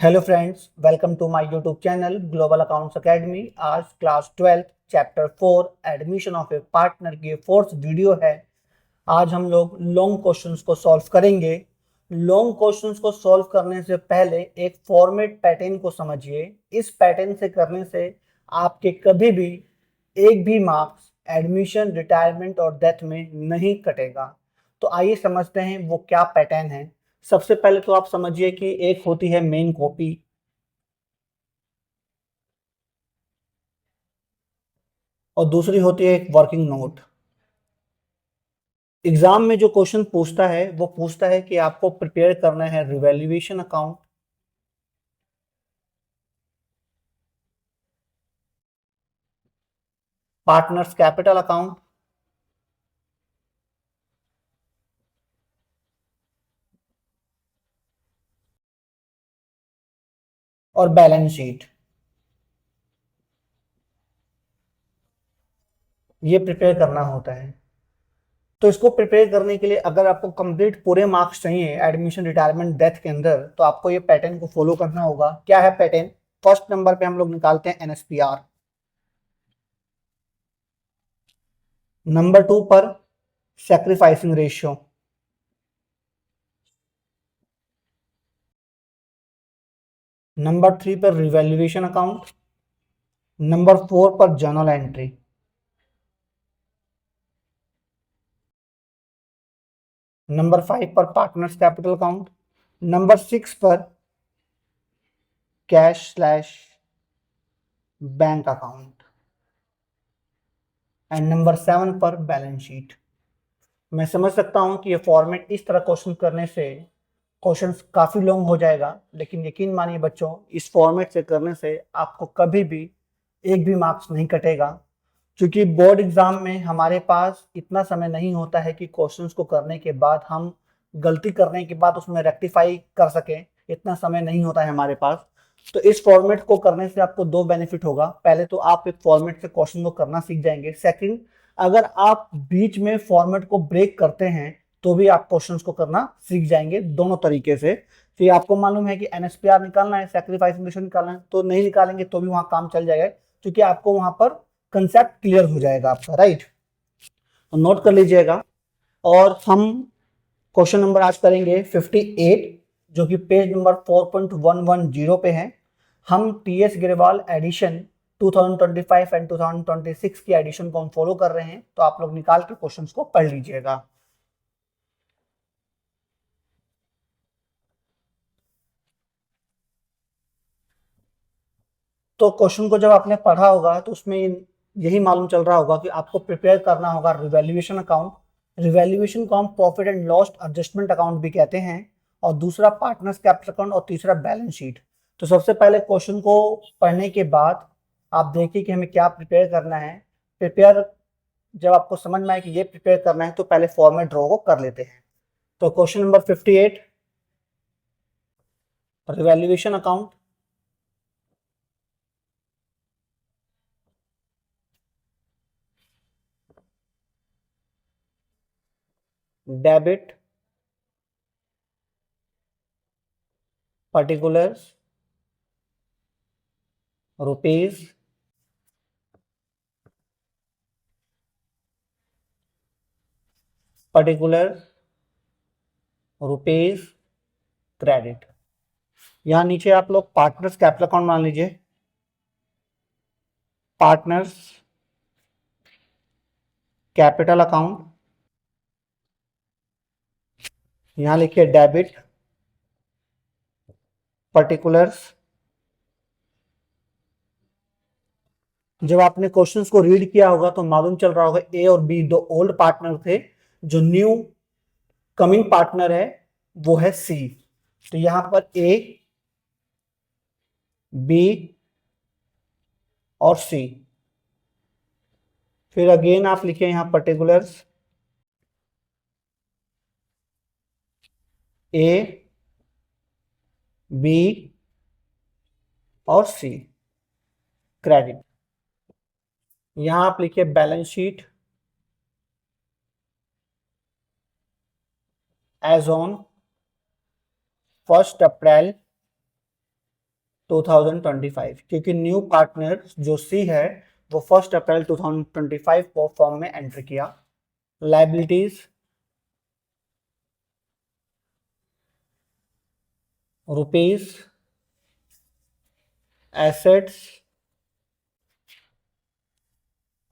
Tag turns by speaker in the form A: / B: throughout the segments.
A: Hello friends, welcome to my YouTube channel global accounts academy. आज class 12 chapter 4 admission of a partner की fourth video है। आज हम लोग लॉन्ग क्वेश्चंस को सॉल्व करेंगे। लॉन्ग क्वेश्चंस को सॉल्व करने से पहले एक फॉर्मेट पैटर्न को समझिए। इस पैटर्न से करने से आपके कभी भी एक भी मार्क्स एडमिशन, रिटायरमेंट और डेथ में नहीं कटेगा। तो आइए समझते हैं वो क्या पैटर्न है। सबसे पहले तो आप समझिए कि एक होती है मेन कॉपी और दूसरी होती है एक वर्किंग नोट। एग्जाम में जो क्वेश्चन पूछता है वो पूछता है कि आपको प्रिपेयर करना है revaluation account, partners capital account और बैलेंस शीट। ये प्रिपेयर करना होता है। तो इसको प्रिपेयर करने के लिए अगर आपको कंप्लीट पूरे मार्क्स चाहिए एडमिशन, रिटायरमेंट, डेथ के अंदर, तो आपको ये पैटर्न को फॉलो करना होगा। क्या है पैटर्न? फर्स्ट नंबर पे हम लोग निकालते हैं एनएसपीआर। नंबर 2 पर सैक्रिफाइसिंग रेशियो। नंबर 3 पर रिवैल्यूएशन अकाउंट। नंबर 4 पर जर्नल एंट्री। नंबर 5 पर पार्टनर्स कैपिटल अकाउंट। नंबर 6 पर cash slash bank account and number 7 पर बैलेंस शीट। मैं समझ सकता हूं कि ये फॉर्मेट इस तरह क्वेश्चन करने से क्वेश्चंस काफी लॉन्ग हो जाएगा, लेकिन यकीन मानिए बच्चों, इस फॉर्मेट से करने से आपको कभी भी एक भी मार्क्स नहीं कटेगा। क्योंकि बोर्ड एग्जाम में हमारे पास इतना समय नहीं होता है कि क्वेश्चंस को करने के बाद हम गलती करने के बाद उसमें रेक्टिफाई कर सकें। इतना समय नहीं होता है हमारे पास। तो इस फॉर्मेट को करने से आपको दो बेनिफिट होगा। पहले तो आप एक फॉर्मेट से क्वेश्चन को करना सीख जाएंगे। सेकंड, अगर आप बीच में फॉर्मेट को ब्रेक करते हैं तो भी आप क्वेश्चंस को करना सीख जाएंगे, दोनों तरीके से। तो ये आपको मालूम है कि एनएसपीआर निकालना है, सैक्रिफाइस रेशियो निकालना है, तो नहीं निकालेंगे तो भी वहां काम चल जाएगा, क्योंकि आपको वहां पर कंसेप्ट क्लियर हो जाएगा आपका। राइट, तो नोट कर लीजिएगा। और हम क्वेश्चन नंबर आज करेंगे 58, जो कि पेज नंबर 4.110 पे है। हम टीएस गिरवाल एडिशन 2025 एंड 2026 की एडिशन को हम फॉलो कर रहे हैं। तो आप लोग निकाल के क्वेश्चंस को पढ़ लीजिएगा। तो क्वेश्चन को जब आपने पढ़ा होगा तो उसमें यही मालूम चल रहा होगा कि आपको प्रिपेयर करना होगा रिवैल्यूएशन अकाउंट। रिवैल्यूएशन को हम profit and loss adjustment account भी कहते हैं, और दूसरा पार्टनर्स कैपिटल अकाउंट और तीसरा बैलेंस शीट। तो सबसे पहले क्वेश्चन को पढ़ने के बाद आप देखिए कि हमें क्या प्रिपेयर करना है। प्रिपेयर जब आपको समझ में आए कि ये प्रिपेयर करना है तो पहले फॉर्मेट ड्रॉ को कर लेते हैं। तो question number 58, revaluation account. Debit particulars rupees particular rupees credit. यहां नीचे आप लोग पार्टनर्स कैपिटल अकाउंट मान लीजिए। पार्टनर्स कैपिटल अकाउंट, यहां लिखिए डेबिट पर्टिकुलर्स। जब आपने क्वेश्चंस को रीड किया होगा तो मालूम चल रहा होगा ए और बी दो ओल्ड पार्टनर थे, जो न्यू कमिंग पार्टनर है वो है सी। तो यहां पर ए, बी और सी। फिर अगेन आप लिखिए यहां पर्टिकुलर्स ए, बी और सी, क्रेडिट। यहां आप लिखिए balance sheet as on 1 April 2025, क्योंकि न्यू पार्टनर जो सी है वो 1 अप्रैल 2025 को फॉर्म में एंटर किया। लाइबिलिटीज रुपीज, एसेट्स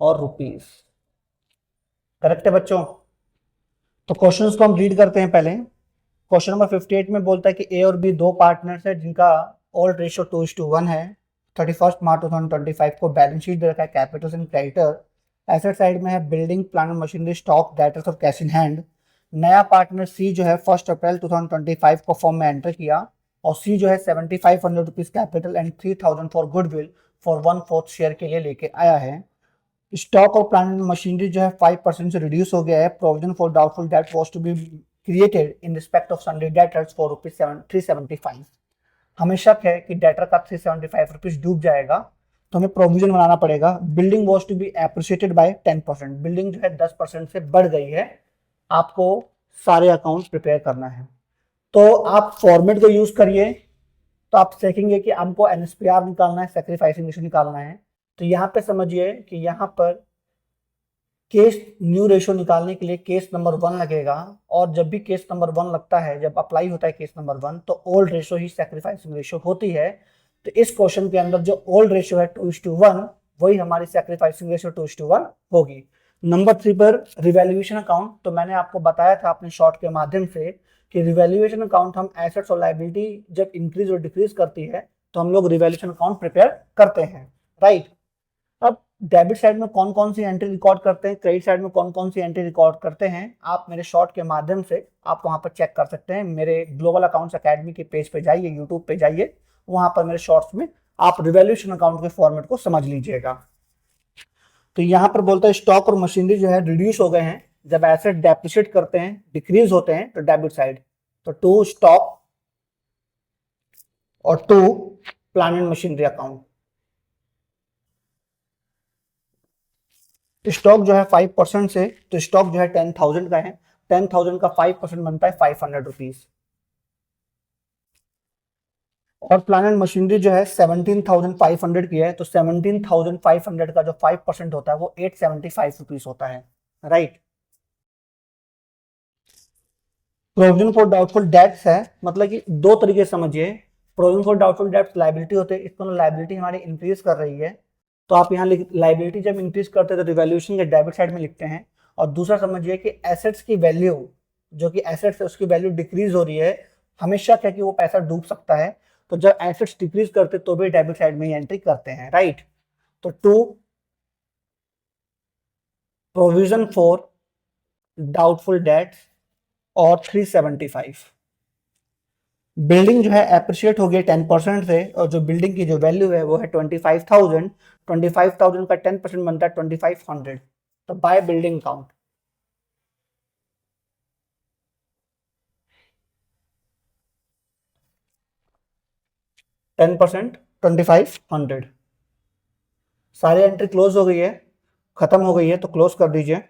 A: और रुपीज। करेक्ट है बच्चों? तो क्वेश्चंस को हम रीड करते हैं पहले। क्वेश्चन नंबर 58 में बोलता है कि ए और बी दो पार्टनर्स है जिनका ओल्ड रेशियो 2:1 है। 31 मार्च 2025 को बैलेंस शीट दे रखा है, Capitals and creditor. Asset side में है building, plant and machinery, stock, debtors और कैश इन हैंड। नया पार्टनर सी जो है 1 अप्रैल 2025 को फॉर्म में एंटर किया और सी जो है 7500 rupees capital and 3000 for goodwill for 1/4 share के लिए लेके आया है। स्टॉक और प्लांट एंड मशीनरी जो है 5% से रिड्यूस हो गया है। Provision for doubtful debt was to be created in respect of sundry debtors for ₹375। हमें शक है कि डेटर का 375 रुपीज डूब जाएगा, तो हमें प्रोविजन बनाना पड़ेगा। Building was to be appreciated by 10%। Building जो है 10% से बढ़ गई है। आपको सारे अकाउंट प्रिपेयर करना है, तो आप फॉर्मेट को यूज करिए। तो आप देखेंगे कि हमको एनएसपीआर निकालना है, सैक्रिफाइसिंग रेशियो निकालना है। तो यहाँ पे समझिए कि यहाँ पर केस न्यू रेशियो निकालने के लिए केस नंबर 1 लगेगा, और जब भी केस नंबर 1 लगता है, जब अप्लाई होता है केस नंबर 1, तो ओल्ड रेशियो ही सैक्रिफाइसिंग रेशियो होती है। तो इस क्वेश्चन के अंदर जो ओल्ड रेशियो है 2:1, वही हमारी सैक्रिफाइसिंग रेशियो 2:1 होगी। नंबर 3 पर रिवैल्यूएशन अकाउंट। तो मैंने आपको बताया था अपने शॉर्ट के माध्यम से कि रिवैल्यूएशन अकाउंट हम एसेट्स और लायबिलिटी जब इंक्रीज और डिक्रीज करती है तो हम लोग रिवैल्यूएशन अकाउंट प्रिपेयर करते हैं, राइट। अब डेबिट साइड में कौन कौन सी एंट्री रिकॉर्ड करते हैं, क्रेडिट साइड में कौन कौन सी एंट्री रिकॉर्ड करते हैं, आप मेरे शॉर्ट के माध्यम से आप वहां पर चेक कर सकते हैं। मेरे ग्लोबल अकाउंट्स एकेडमी के पेज पे जाइए, यूट्यूब पे जाइए, वहां पर मेरे शॉर्ट्स में आप रिवैल्यूएशन अकाउंट के फॉर्मेट को समझ लीजिएगा। तो यहाँ पर बोलता है स्टॉक और मशीनरी जो है रिड्यूस हो गए हैं जब एसेट डेप्रिशिएट करते हैं, डिक्रीज होते हैं, तो डेबिट साइड। तो 2 स्टॉक और 2 plant and machinery account. Stock जो है 5% से, तो स्टॉक जो है 10,000 का है। 10,000 का 5% बनता है 500 रुपीज। और प्लांट एंड मशीनरी जो है 17,500 की है, तो 17,500 का जो 5% होता है वो 875 रुपीज होता है, right. Provision for doubtful dates है, मतलब कि दो तरीके समझिए। Provision for doubtful dates liability होते हैं, इसमें लाइबिलिटी हमारी इंक्रीज कर रही है, तो आप यहाँ लाइबिलिटी जब इंक्रीज करते हैं तो रिवैल्यूएशन के डेबिट साइड में लिखते हैं। और दूसरा समझिए कि एसेट्स की वैल्यू, जो कि एसेट्स है उसकी वैल्यू डिक्रीज हो रही है, हमें शक है कि वो पैसा डूब सकता है, तो जब एसेट्स डिक्रीज करते तो भी डेबिट साइड में ही एंट्री करते हैं, राइट। तो 2 प्रोविजन फॉर डाउटफुल डेट्स और 375। बिल्डिंग जो है एप्रिशिएट हो गई 10% से, और जो बिल्डिंग की जो वैल्यू है वो है 25,000। 25,000 का 10% बनता है 2500। तो बाय बिल्डिंग काउंट 10% 2500। सारी एंट्री क्लोज हो गई है, खत्म हो गई है, तो क्लोज कर दीजिए।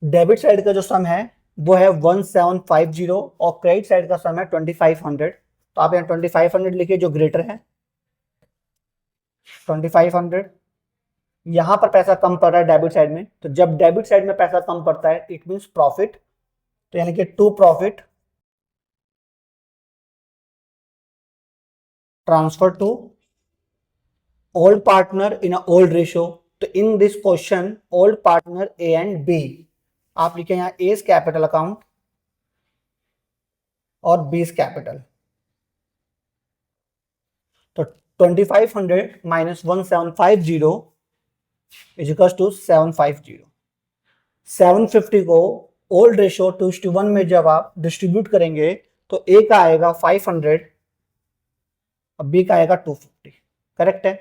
A: डेबिट साइड का जो सम है वो है 1750 और क्रेडिट साइड का सम है 2500। तो आप यहाँ 2500 लिखिए जो ग्रेटर है 2500। यहां पर पैसा कम पड़ रहा है डेबिट साइड में, तो जब डेबिट साइड में पैसा कम पड़ता है इट मींस प्रॉफिट। तो यानी कि 2 profit transfer to old partner in old ratio. तो in this question old partner A and B, आप लिखे यहाँ एज कैपिटल अकाउंट और बीस कैपिटल। तो 2500 माइनस 1750 इज इक्वल टू 750। 750 को ओल्ड रेशियो 2:1 में जब आप डिस्ट्रीब्यूट करेंगे तो ए का आएगा 500 और बी का आएगा 250। करेक्ट है।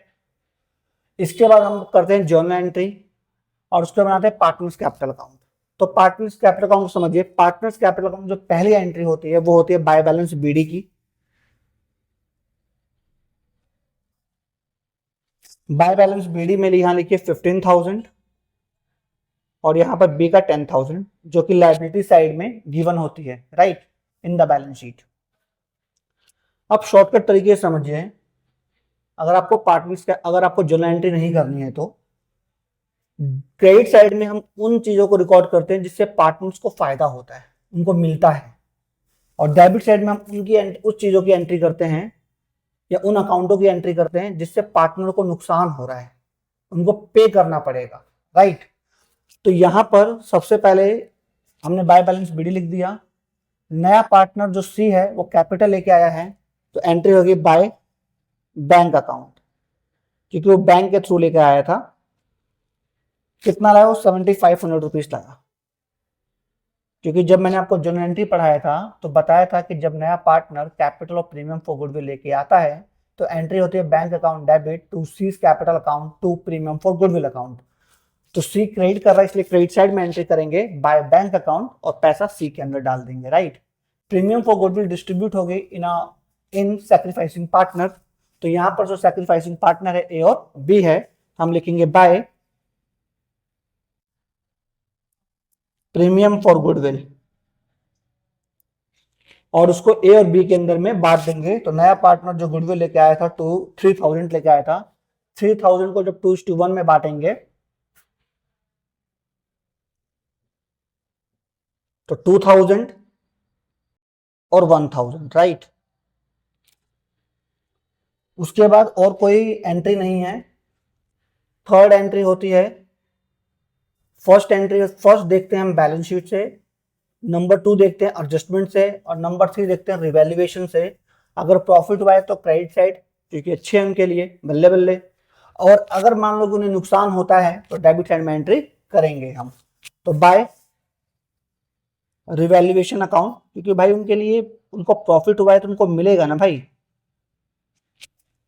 A: इसके बाद हम करते हैं जर्नल एंट्री और उसके बनाते हैं पार्टनर्स कैपिटल अकाउंट। तो पार्टनर्स कैपिटल अकाउंट समझिए। पार्टनर्स कैपिटल अकाउंट जो पहली एंट्री होती है वो होती है बाय बैलेंस बीडी की। बाय बैलेंस बीडी में यहां लिखिए 15,000 और यहां पर बी का 10,000 जो कि लायबिलिटी साइड में गिवन होती है, right, in the balance sheet. अब शॉर्टकट तरीके से समझिए, अगर आपको पार्टनर्स का, अगर आपको जर्नल एंट्री नहीं करनी है तो क्रेडिट साइड में हम उन चीजों को रिकॉर्ड करते हैं जिससे पार्टनर्स को फायदा होता है, उनको मिलता है, और डेबिट साइड में हम उनकी उस चीजों की एंट्री करते हैं या उन अकाउंटों की एंट्री करते हैं जिससे पार्टनर को नुकसान हो रहा है, उनको पे करना पड़ेगा, राइट। तो यहां पर सबसे पहले हमने बाय बैलेंस बीडी लिख दिया, नया पार्टनर जो सी है वो कैपिटल लेके आया है, तो एंट्री होगी बाय बैंक अकाउंट, क्योंकि वो बैंक के थ्रू लेके आया था। कितना लाया वो 7500 रुपीज लाया, क्योंकि जब मैंने आपको जर्नल एंट्री पढ़ाया था तो बताया था कि जब नया पार्टनर कैपिटल और प्रीमियम फॉर गुडविल लेके आता है तो एंट्री होती है bank account debit to C's capital account to premium for goodwill account. तो सी क्रेडिट कर रहा है इसलिए क्रेडिट साइड में एंट्री करेंगे बाय बैंक अकाउंट और पैसा सी के अंदर डाल देंगे, right. Premium for goodwill distribute हो गई इन सैक्रिफाइसिंग पार्टनर, तो यहां पर जो सैक्रिफाइसिंग पार्टनर है ए और बी है, हम लिखेंगे बाय प्रीमियम फॉर गुडविल और उसको ए और बी के अंदर में बांट देंगे। तो नया पार्टनर जो गुडविल लेके आया था 3000 लेके आया था, 3000 को जब 2:1 में बांटेंगे तो 2000 और 1000, राइट। उसके बाद और कोई एंट्री नहीं है। थर्ड एंट्री होती है, फर्स्ट एंट्री, फर्स्ट देखते हैं हम बैलेंस शीट से, नंबर 2 देखते हैं एडजस्टमेंट से, और नंबर 3 देखते हैं रिवैल्यूएशन से। अगर प्रॉफिट हुआ है तो क्रेडिट साइड, क्योंकि अच्छे हैं उनके लिए, बल्ले बल्ले। और अगर मान लो उन्हें नुकसान होता है तो डेबिट साइड में एंट्री करेंगे हम, तो बाय रिवैल्यूएशन अकाउंट, क्योंकि भाई उनके लिए, उनको प्रॉफिट हुआ है तो उनको मिलेगा ना भाई।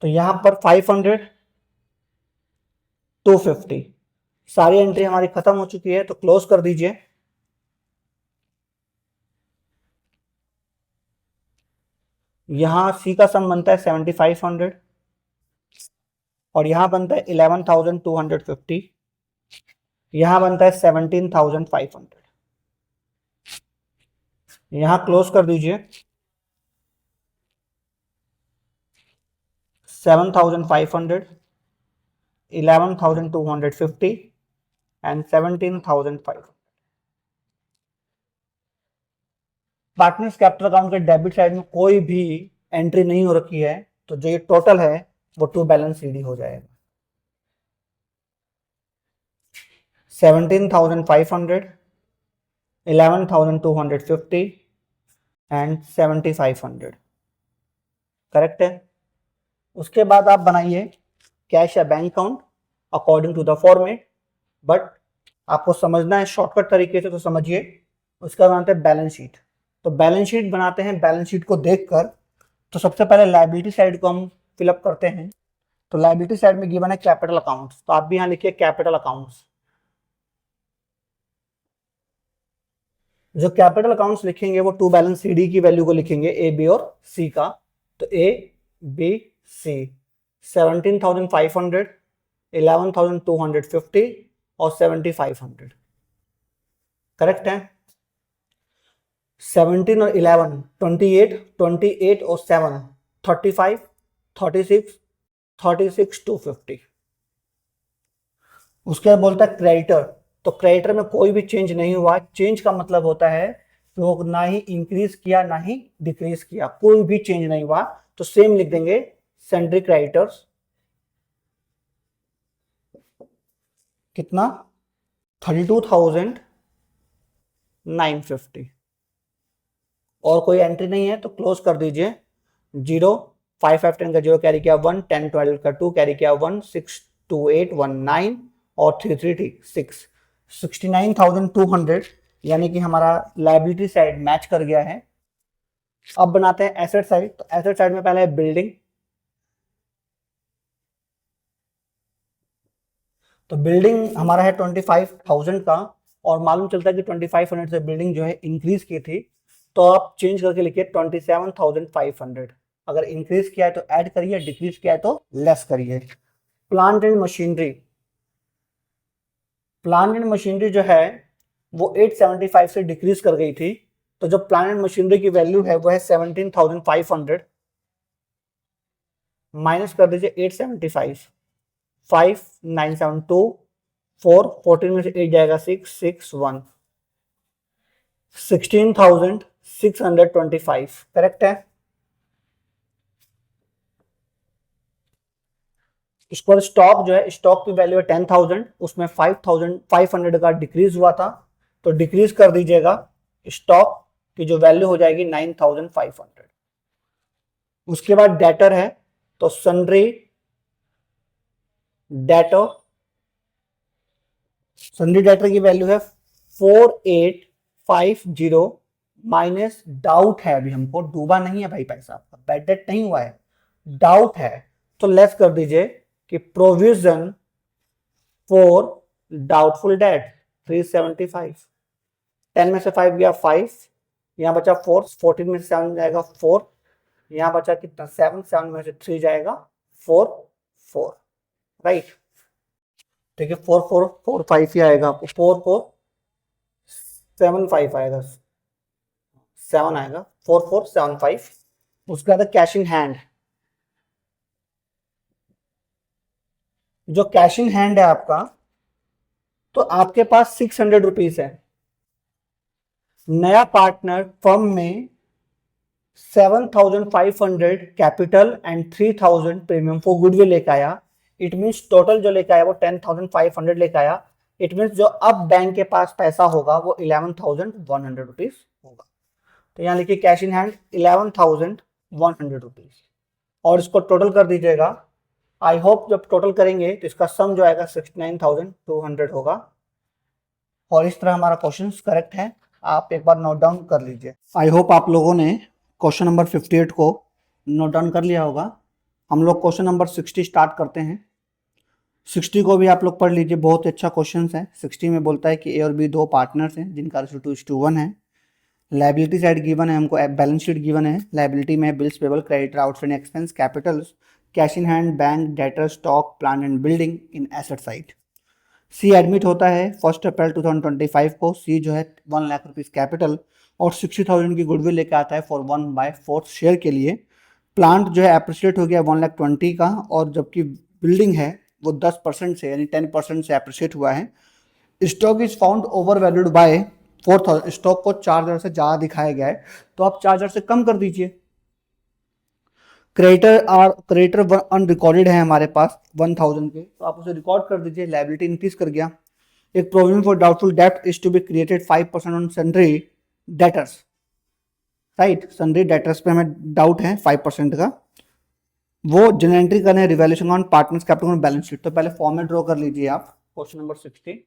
A: तो यहां पर 500 250 सारी एंट्री हमारी खत्म हो चुकी है, तो क्लोज कर दीजिए। यहां सी का सम बनता है 7500 और यहां बनता है 11250, यहां बनता है 17500। यहां क्लोज कर दीजिए। 7500, 11250 एंड 17500। पार्टनर्स कैपिटल अकाउंट के डेबिट साइड में कोई भी एंट्री नहीं हो रखी है, तो जो ये टोटल है वो टू बैलेंस सीडी हो जाएगा। 17,500, 11,250 एंड 7,500, करेक्ट है। उसके बाद आप बनाइए कैश या bank account according to the format, but आपको समझना है शॉर्टकट तरीके से, तो समझिए। उसका बनाते हैं बैलेंस शीट। तो बैलेंस शीट बनाते हैं, बैलेंस शीट को देखकर, तो सबसे पहले लायबिलिटी साइड को हम फिलअप करते हैं। तो लायबिलिटी साइड में गिवन है कैपिटल अकाउंट्स, तो आप भी यहां लिखिए कैपिटल अकाउंट्स। जो कैपिटल अकाउंट्स लिखेंगे वो टू बैलेंस सीडी की वैल्यू को लिखेंगे, ए बी और सी का। तो ए बी सी 17,500, 11,250 और 7,500, करेक्ट है। 17 और 11 28, 28 और 7 35, 36, 36 250। उसके बाद बोलता है क्रेडिटर, तो क्रेडिटर में कोई भी चेंज नहीं हुआ। चेंज का मतलब होता है कि वो ना ही इंक्रीज किया ना ही डिक्रीज किया, कोई भी चेंज नहीं हुआ, तो सेम लिख देंगे सेंड्री क्रेडिटर्स। कितना 32,950। और कोई एंट्री नहीं है तो क्लोज कर दीजिए। 0 5 5 10 का 0 कैरी किया 1, 10 12 का 2 कैरी किया 1, 6 2 8 1 9 और 3 3 6 69,200, यानी कि हमारा लायबिलिटी साइड मैच कर गया है। अब बनाते हैं एसेट साइड। तो एसेट साइड में पहले है बिल्डिंग। तो बिल्डिंग हमारा है 25,000 का, और मालूम चलता है कि 2500 से बिल्डिंग जो है इंक्रीज की थी, तो आप चेंज करके लिखिए 27,500। अगर इंक्रीज किया है तो ऐड करिए, डिक्रीज किया है तो लेस करिए। Plant and machinery, plant and machinery जो है वो 875 से डिक्रीज कर गई थी, तो जो प्लांट एंड मशीनरी की वैल्यू है वो है 17,500। माइनस कर दीजिए 875, 5972, 4, 14 में से 8 जाएगा 661, 16,625 करेक्ट है। इसको स्टॉक जो है, स्टॉक की वैल्यू है 10,000, उसमें 5,500 का डिक्रीज हुआ था, तो डिक्रीज कर दीजिएगा, स्टॉक की जो वैल्यू हो जाएगी 9,500। उसके बाद डेटर है, तो सन्ड्री डेटर, सन्ड्री डेटर की वैल्यू है 4850 माइनस डाउट है, अभी हमको डूबा नहीं है भाई पैसा, आपका बैड डेट नहीं हुआ है, डाउट है, तो लेस कर दीजिए कि प्रोविजन फॉर डाउटफुल डेट 375, 10 में से 5 गया 5, यहाँ बचा 4, 14 में से 7 जाएगा 4, यहाँ बचा कितना 7, 7 में से 3 जाएगा 4, 4 राइट। ठीक है, 4445 ही आएगा आपको, 4475 आएगा, 7 आएगा 4475। उसके बाद कैश इन हैंड, जो कैश इन हैंड है आपका, तो आपके पास 600 रुपीज है, नया पार्टनर फर्म में 7,500 capital and 3,000 premium for goodwill लेके आया, इट मीन्स टोटल जो लेके आया वो 10,500 लेके आया, इट मीन्स जो अब बैंक के पास पैसा होगा वो 11,100 रुपीज होगा। तो यहाँ लिखिए कैश इन हैंड 11,100 रुपीज, और इसको टोटल कर दीजिएगा। आई होप जब टोटल करेंगे तो इसका सम जो आएगा 69,200 होगा, और इस तरह हमारा क्वेश्चन करेक्ट है, आप एक बार नोट डाउन कर लीजिए। आई होप आप लोगों ने क्वेश्चन नंबर 58 को नोट डाउन कर लिया होगा। हम लोग क्वेश्चन नंबर 60 स्टार्ट करते हैं। 60 को भी आप लोग पढ़ लीजिए, बहुत अच्छा क्वेश्चन है। 60 में बोलता है कि ए और बी दो पार्टनर्स हैं जिनका रेशियो 2:1 है। लाइबिलिटी साइड गिवन है हमको, बैलेंस शीट गिवन है, लाइबिलिटी में bills payable, creditor, outstanding expense, capitals, cash in hand, bank, debtor, stock, plant and building in asset side. C admit होता है 1 अप्रैल 2025 को। सी जो है 1 लाख रुपीज कैपिटल और 60,000 की गुडविल लेके आता है फॉर 1/4 शेयर के लिए। प्लांट जो है अप्रिशिएट हो गया 1,20,000 का, और जबकि बिल्डिंग है वो 10% से यानी 10% से अप्रिशिएट हुआ है। Stock is found over valued bye 4,000, stock को 4,000 से ज़्यादा दिखाया गया है, तो आप 4,000 से कम कर दीजिए। क्रेडिटर अनरिकॉर्डेड है हमारे पास 1,000 के, तो आप उसे रिकॉर्ड कर दीजिए, लायबिलिटी इंक्रीज कर गया। एक प्रोविजन फॉर डाउटफुल डेब्ट is to be created 5% on sundry debtors, right. Sundry debtors पे हमें डाउट है 5% का, वो जनरल एंट्री करना है revaluation on partners capital balance sheet. तो पहले फॉर्मेट ड्रॉ कर लीजिए आप क्वेश्चन नंबर 60।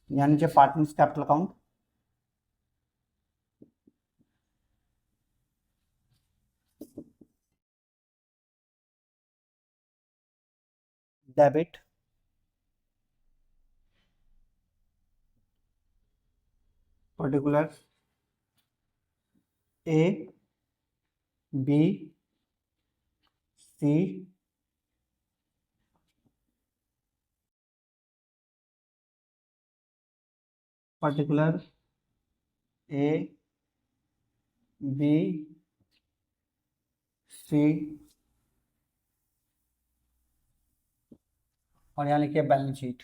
A: यानी जो partners capital account, debit, particular A B C particular A B C, और यहाँ लिखिए balance sheet.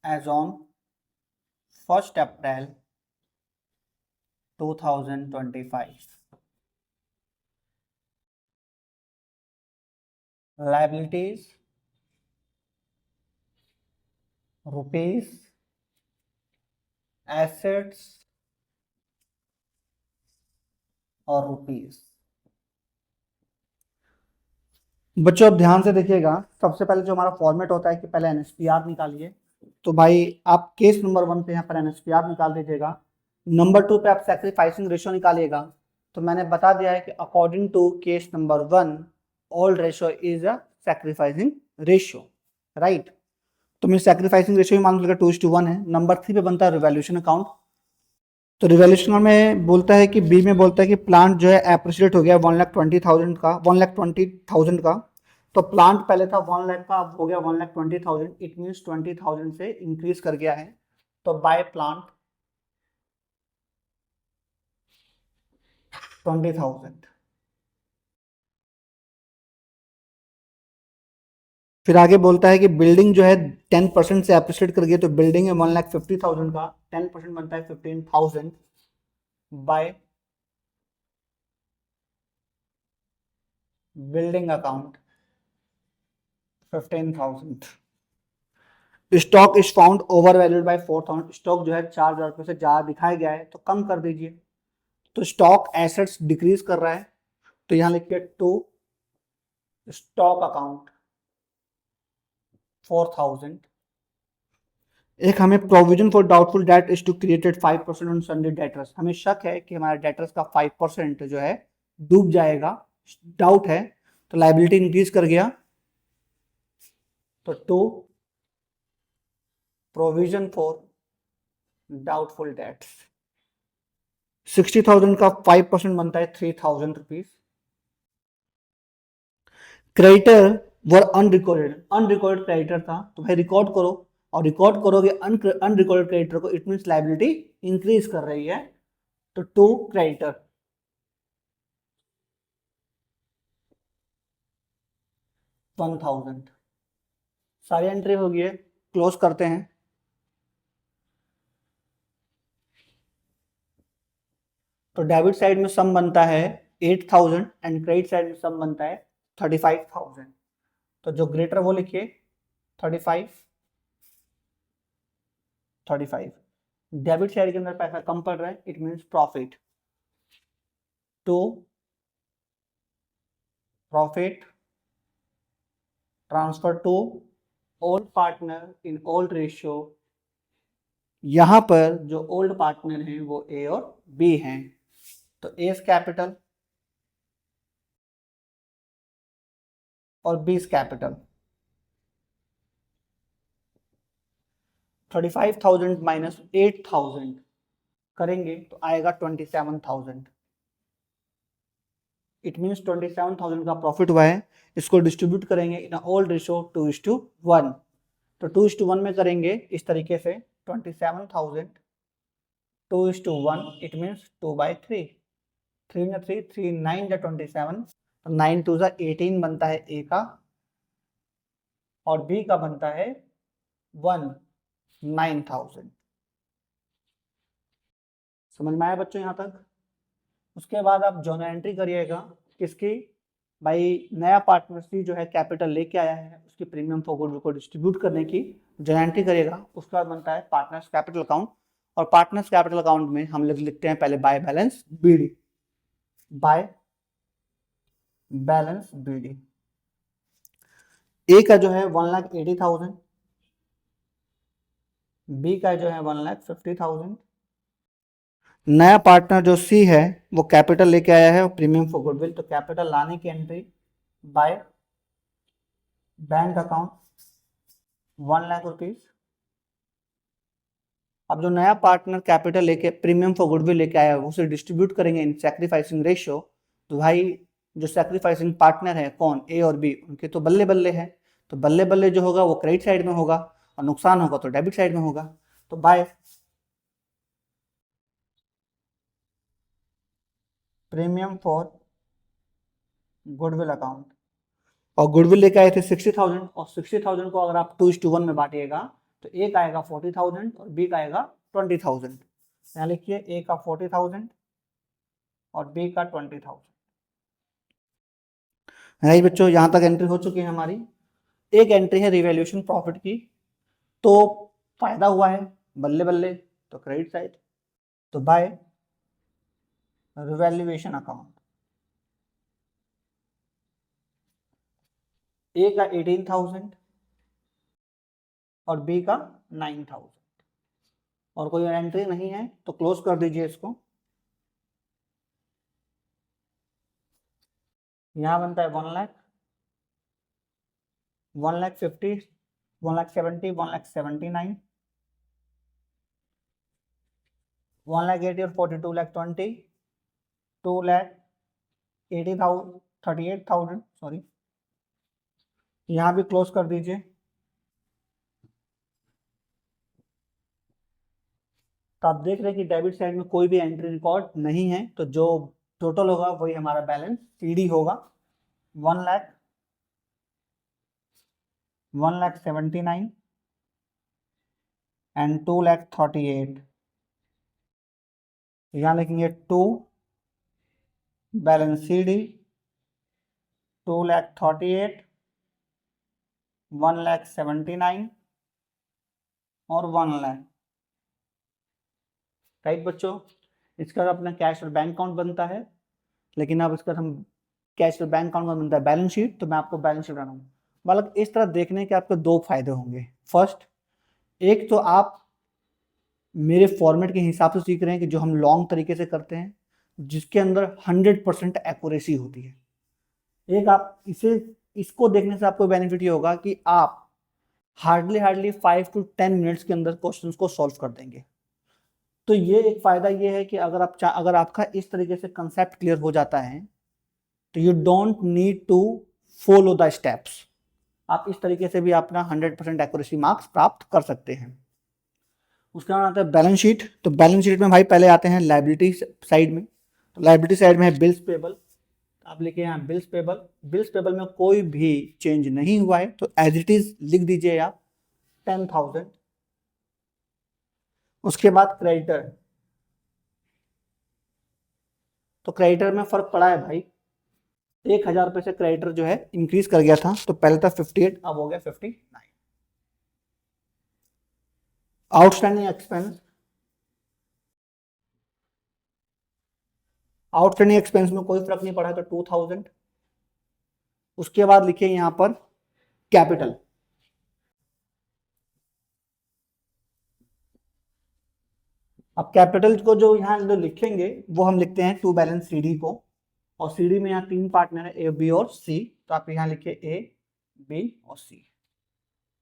A: As on 1 April 2025, liabilities rupees, assets और रुपीज। बच्चों अब ध्यान से देखिएगा, सबसे पहले जो हमारा फॉर्मेट होता है कि पहले एनएसपीआर निकालिए। तो भाई आप केस नंबर 1 पे यहाँ पर एनएसपीआर निकाल दीजिएगा। नंबर 2 पे आप सैक्रिफाइसिंग रेशियो निकालिएगा, तो मैंने बता दिया है कि according to case number 1 old ratio is a sacrificing ratio, right. तो मैं सैक्रिफाइसिंग रेशियो मान लीजिएगा 2:1 है। नंबर 3 पे बनता है रिवैल्यूएशन अकाउंट। तो रिवैल्यूएशन में बोलता है कि बी में बोलता है कि प्लांट जो है एप्रिशिएट हो गया 1,20,000 का, 1,20,000 का। तो प्लांट पहले था 1 लाख का, अब हो गया 1,20,000। इट मीन्स 20,000 से इंक्रीज कर गया है। तो बाय प्लांट 20,000। फिर आगे बोलता है कि बिल्डिंग जो है 10% से अप्रिशिएट कर गई, तो बिल्डिंग है 1,50,000 का, 10% बनता है 15,000 by building account 15,000। Stock is found over valued bye 4,000। Stock जो है 4,000 रुपये से ज्यादा दिखाया गया है, तो कम कर दीजिए। तो स्टॉक एसेट्स डिक्रीज कर रहा है, तो यहां लिखिए टू स्टॉक अकाउंट 4,000। एक हमें provision for doubtful debt is to created 5% on sundry debtors. हमें शक है कि हमारे डेटर्स का 5% जो है डूब जाएगा, डाउट है, तो लाइबिलिटी इंक्रीज कर गया। तो to provision for doubtful debts 60,000 का 5% बनता है 3,000 rupees. Creditor were unrecorded, unrecorded creditor था, तो भाई रिकॉर्ड करो, और रिकॉर्ड करोगे अनरिकॉर्डेड क्रेडिटर को, इट मींस लायबिलिटी इंक्रीज कर रही है। तो टू क्रेडिटर 1,000। सारी एंट्री हो गई है, क्लोज करते हैं। तो डेबिट साइड में सम बनता है 8,000 एंड क्रेडिट साइड में सम बनता है 35,000। तो जो ग्रेटर वो लिखिए 35, 35। डेबिट साइड के अंदर पैसा कम पड़ रहा है, it means profit. To profit transfer to old partner in old ratio. यहां पर जो ओल्ड पार्टनर हैं वो ए और बी हैं। तो एस कैपिटल और बीस कैपिटल। 35,000 माइनस 8,000 करेंगे तो आएगा 27,000। इट मीन्स 27,000 का प्रॉफिट हुआ है। इसको डिस्ट्रीब्यूट करेंगे इन ओल्ड रेशियो 2:1। तो 2:1 में करेंगे इस तरीके से 27,000 2:1, इट मीन्स 2/3। 3 या 3, 3 9 या 27, 9 2 जा 18 बनता है ए का, और बी का बनता है 9,000। समझ में आया बच्चों यहाँ तक? उसके बाद आप जर्नल एंट्री करिएगा किसकी, भाई नया पार्टनर सी जो है कैपिटल लेके आया है, उसकी प्रीमियम फॉर गुडविल को डिस्ट्रीब्यूट करने की जर्नल एंट्री करिएगा। उसके बाद बनता है पार्टनर्स कैपिटल अकाउंट, और पार्टनर्स कैपिटल अकाउंट में हम लोग लिखते हैं पहले by balance BD, by balance BD. A का जो है 1,80,000, बी का जो है 1,50,000। नया पार्टनर जो सी है वो कैपिटल लेके आया है और प्रीमियम फॉर गुडविल, तो कैपिटल लाने की entry bye bank account 1,00,000 rupees. अब जो नया पार्टनर कैपिटल लेके प्रीमियम फॉर गुडविल लेके आया है उसे डिस्ट्रीब्यूट करेंगे इन सैक्रिफाइसिंग रेशियो। तो भाई जो सैक्रिफाइसिंग पार्टनर है कौन, ए और बी, उनके तो बल्ले बल्ले हैं, तो बल्ले बल्ले जो होगा वो क्रेडिट साइड में होगा, और नुकसान होगा तो डेबिट साइड में होगा। तो by premium for goodwill account, और गुडविल लेके आए थे 60,000, और 60,000 को अगर आप 2:1 में बांटिएगा तो ए का आएगा 40,000 और बी का आएगा 20,000। यहाँ लिखिए ए का 40,000 और बी का 20,000। है बच्चों, यहाँ तक एंट्री हो चुकी है हमारी। एक एंट्री है रिवैल्यूएशन प्रॉफिट की, तो फायदा हुआ है बल्ले बल्ले, तो क्रेडिट साइड, तो बाय रिवैल्यूएशन अकाउंट। ए का 18,000 और बी का 9,000। और कोई एंट्री नहीं है तो क्लोज कर दीजिए इसको। यहाँ बनता है 1,00,000, 1,50,000, 1,70,000, 1,79,000, 1,80,000 और 42,20,000, 2,80,000, 38,000 सॉरी। यहाँ भी क्लोज कर दीजिए। तो आप देख रहे हैं कि डेबिट साइड में कोई भी एंट्री रिकॉर्ड नहीं है, तो जो टोटल होगा वही हमारा बैलेंस सीडी होगा। 1,00,000, 1,79,000 एंड 2,38,000। यहाँ लिखेंगे 2 बैलेंस सीडी 2,38,000, 1,79,000 और 1,00,000। राइट बच्चों, इसका अपना कैश और बैंक अकाउंट बनता है, लेकिन अब इसका हम कैश और बैंक अकाउंट का बनता है बैलेंस शीट, तो मैं आपको बैलेंस शीट बनाऊंगा। बालक इस तरह देखने के आपको दो फायदे होंगे। फर्स्ट, एक तो आप मेरे फॉर्मेट के हिसाब से सीख रहे हैं कि जो हम लॉन्ग तरीके से करते हैं, जिसके अंदर 100% एक्यूरेसी होती है। एक आप इसको देखने से आपको बेनिफिट ये होगा कि आप हार्डली 5 to 10 मिनट्स के अंदर क्वेश्चंस को सॉल्व कर देंगे। तो ये एक फायदा ये है कि अगर आपका इस तरीके से कंसेप्ट क्लियर हो जाता है तो you don't need to follow the steps. आप इस तरीके से भी अपना 100% एक्यूरेसी मार्क्स प्राप्त कर सकते हैं। उसके बाद आता है बैलेंस शीट। तो बैलेंस शीट में भाई पहले आते हैं लायबिलिटी साइड में। तो लायबिलिटी साइड में है बिल्स पेबल। आप लिखे यहाँ बिल्स पेबल। बिल्स पेबल में कोई भी चेंज नहीं हुआ है तो एज इट इज लिख दीजिए आप 10,000। उसके बाद क्रेडिटर। तो क्रेडिटर में फर्क पड़ा है भाई, 1,000 रुपए से क्रेडिटर जो है इंक्रीज कर गया था। तो पहले था 58, अब हो गया 59। Outstanding expense. आउटस्टैंडिंग एक्सपेंस में कोई फर्क नहीं पड़ा तो 2,000। उसके बाद लिखिए यहां पर कैपिटल। अब कैपिटल को जो यहाँ जो लिखेंगे वो हम लिखते हैं टू बैलेंस सीडी को, और सीडी में यहाँ 3 पार्टनर है ए, बी और सी। तो आप यहाँ लिखिए ए, बी और सी।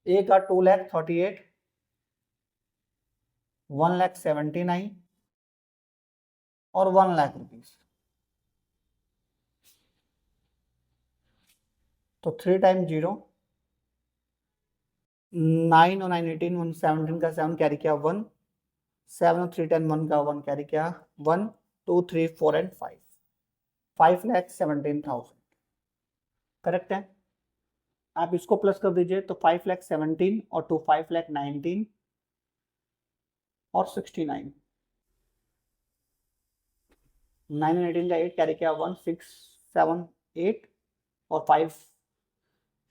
A: ए का 2,38,000, 1,79,000 और 1,00,000 रुपीज। तो 3 टाइम 0, 9 और 9 18, 117 का 7 कैरी किया 1, 7 और 3 10 1 का 1 कैरी किया 1, 2 3 4 एंड 5, 5,17,000। करेक्ट है। आप इसको प्लस कर दीजिए तो 5,17,000 और 2 5,19,000 और 69। 9 और 18 का 8 कैरी किया 1, 6 7 8 और 5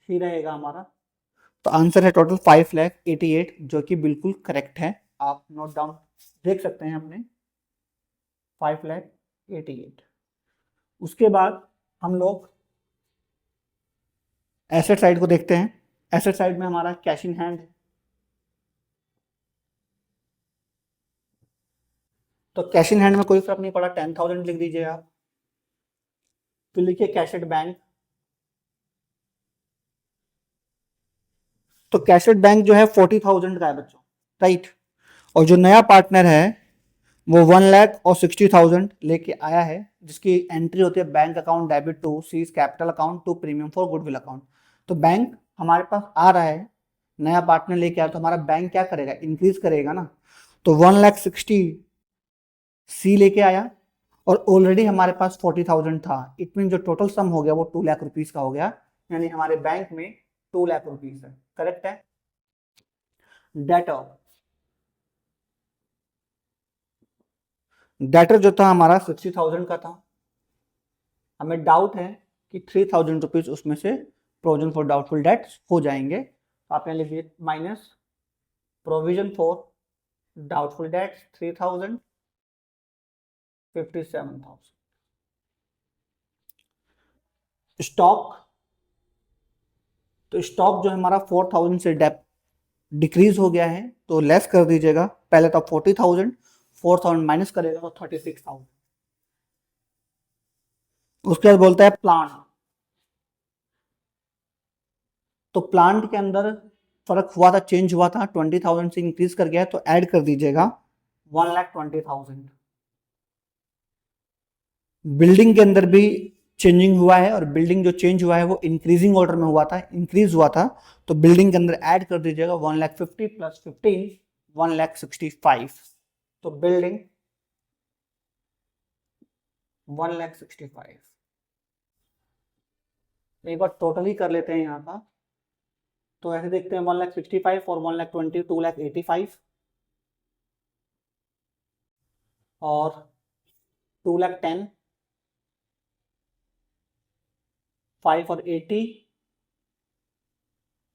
A: ही रहेगा हमारा। तो आंसर है टोटल 5,88,000, जो कि बिल्कुल करेक्ट है। आप नोट डाउन देख सकते हैं अपने 5,88,000। उसके बाद हम लोग एसेट साइड को देखते हैं। एसेट साइड में हमारा कैश इन हैंड है। तो कैश इन हैंड में कोई फर्क नहीं पड़ा, 10,000 लिख दीजिए आप। फिर लिखिए कैश एट बैंक। तो कैश एट बैंक जो है 40,000 का है बच्चों, राइट। और जो नया पार्टनर है वो 1,00,000 और 60,000 लेके आया है, जिसकी एंट्री होती है bank account debit to C's capital account to premium for goodwill account. तो बैंक हमारे पास आ रहा है, नया पार्टनर लेके आया, तो हमारा बैंक क्या करेगा, इंक्रीज करेगा ना। तो 1,60,000 सी लेके आया और ऑलरेडी हमारे पास 40,000 था। इट मीन जो टोटल सम हो गया वो 2,00,000 रुपीज का हो गया, यानी हमारे बैंक में 2,00,000 रुपीज है। करेक्ट है। डेटर। डेटर जो था हमारा 60,000 का था। हमें डाउट है कि 3,000 रुपीज उसमें से प्रोविजन फॉर डाउटफुल डेट्स हो जाएंगे। तो आप यहाँ लिखिए minus provision for doubtful dates 3,000, 57,000। Stock. तो स्टॉक जो हमारा 4,000 से डिक्रीज हो गया है तो लेस कर दीजिएगा। पहले तो 40,000, 4,000 माइनस करेगा तो 36,000। उसके बाद बोलता है प्लांट। तो प्लांट के अंदर फर्क हुआ था, चेंज हुआ था, 20,000 से इंक्रीज कर गया है तो ऐड कर दीजिएगा 1,20,000। बिल्डिंग के अंदर भी चेंजिंग हुआ है, और बिल्डिंग जो चेंज हुआ है वो इंक्रीजिंग ऑर्डर में हुआ था, इंक्रीज हुआ था, तो बिल्डिंग के अंदर ऐड कर दीजिएगा 1,50,000 प्लस 15, 1,65,000। तो बिल्डिंग 1,65,000। एक बार टोटल ही कर लेते हैं यहाँ का। तो ऐसे देखते हैं 1,65,000 और 1,20,000 2,85,000 और 2,10,000 5 और 80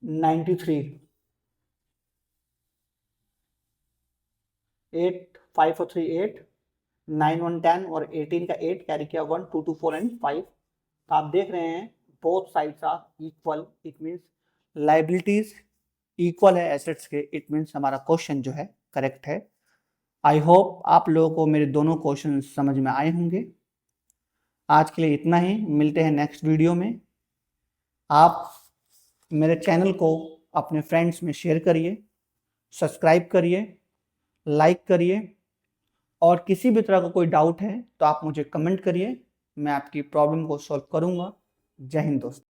A: 93 8 5 और 3 8 9 1 10 और 18 का 8 कैरी किया 1 2 2 4 एंड 5। तो आप देख रहे हैं both sides are equal, it means liabilities equal है एसेट्स के, इट मीन्स हमारा क्वेश्चन जो है करेक्ट है। आई होप आप लोगों को मेरे दोनों क्वेश्चन समझ में आए होंगे। आज के लिए इतना ही, मिलते हैं नेक्स्ट वीडियो में। आप मेरे चैनल को अपने फ्रेंड्स में शेयर करिए, सब्सक्राइब करिए, लाइक करिए, और किसी भी तरह का कोई डाउट है तो आप मुझे कमेंट करिए, मैं आपकी प्रॉब्लम को सॉल्व करूंगा। जय हिंद दोस्तों।